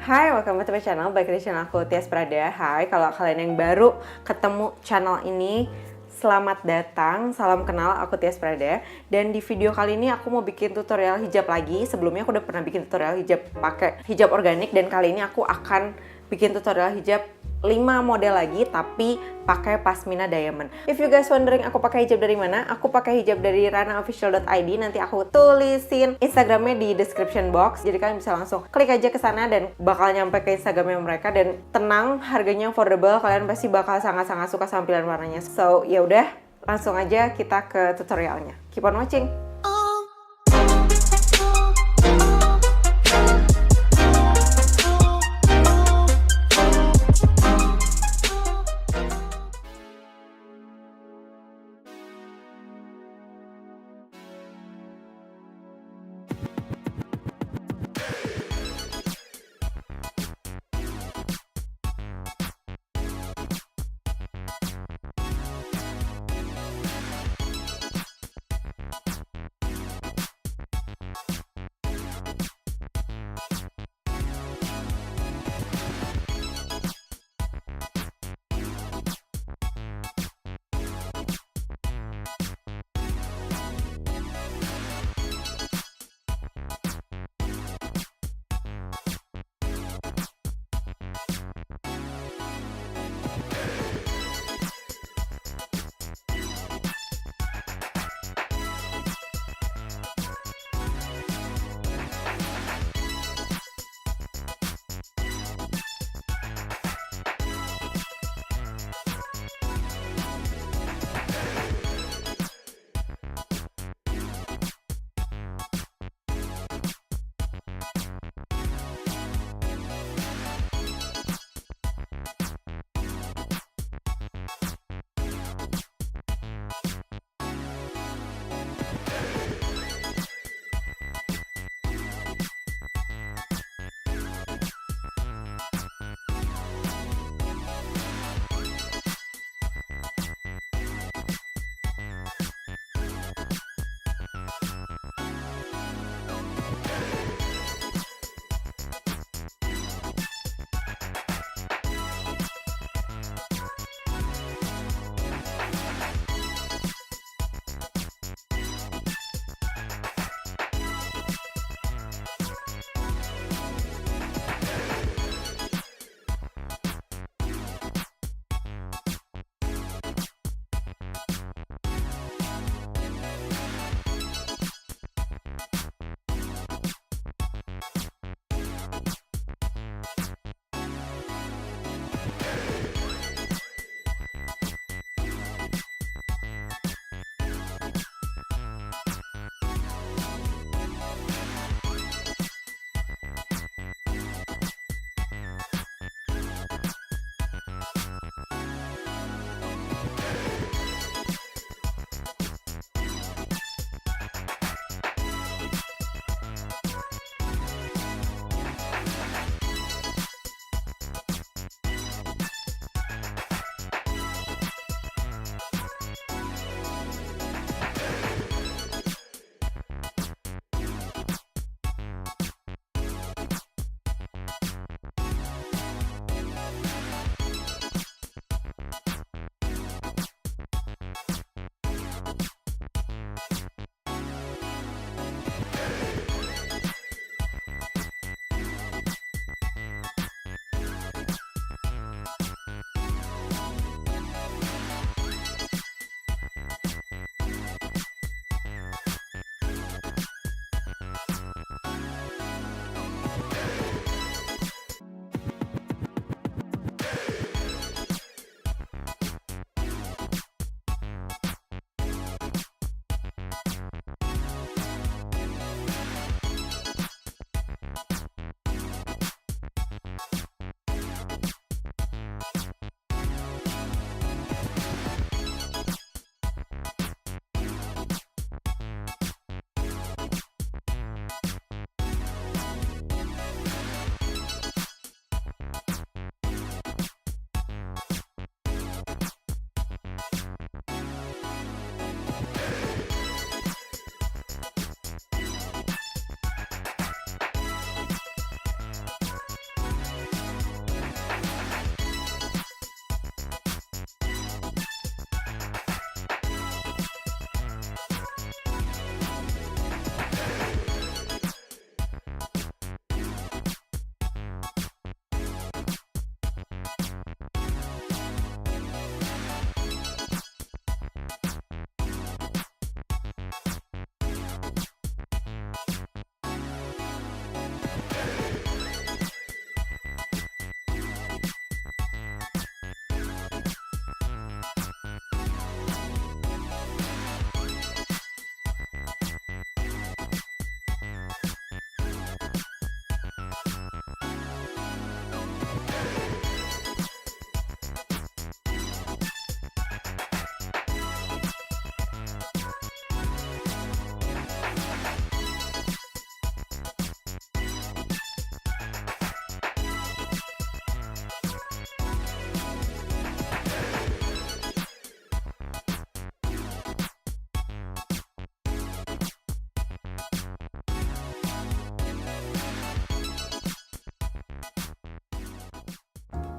Hai, welcome back to my channel, balik di channel aku, Tyas Prada. Hai, kalau kalian yang baru ketemu channel ini, selamat datang, salam kenal, aku Tyas Prada. Dan di video kali ini aku mau bikin tutorial hijab lagi. Sebelumnya aku udah pernah bikin tutorial hijab pakai hijab organik, dan kali ini aku akan bikin tutorial hijab 5 model lagi tapi pakai pashmina diamond. If you guys wondering aku pakai hijab dari mana, aku pakai hijab dari ranaofficial.id. Nanti aku tulisin Instagramnya di description box, jadi kalian bisa langsung klik aja ke sana dan bakal nyampe ke Instagramnya mereka. Dan tenang, harganya affordable, kalian pasti bakal sangat-sangat suka sama pilihan warnanya. So ya udah, langsung aja kita ke tutorialnya. Keep on watching.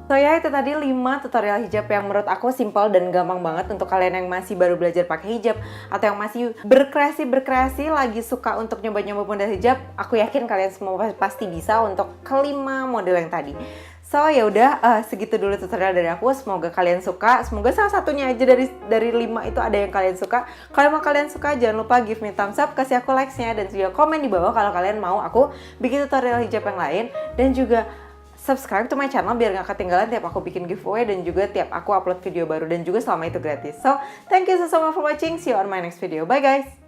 So ya, itu tadi 5 tutorial hijab yang menurut aku simple dan gampang banget untuk kalian yang masih baru belajar pakai hijab atau yang masih berkreasi lagi suka untuk nyoba-nyoba model hijab. Aku yakin kalian semua pasti bisa untuk kelima model yang tadi. So ya udah, segitu dulu tutorial dari aku. Semoga kalian suka. Semoga salah satunya aja dari 5 itu ada yang kalian suka. Kalau emang kalian suka, jangan lupa give me thumbs up, kasih aku likes-nya, dan juga komen di bawah kalau kalian mau aku bikin tutorial hijab yang lain. Dan juga subscribe to my channel biar gak ketinggalan tiap aku bikin giveaway dan juga tiap aku upload video baru, dan juga selama itu gratis. So, thank you so much for watching. See you on my next video. Bye guys!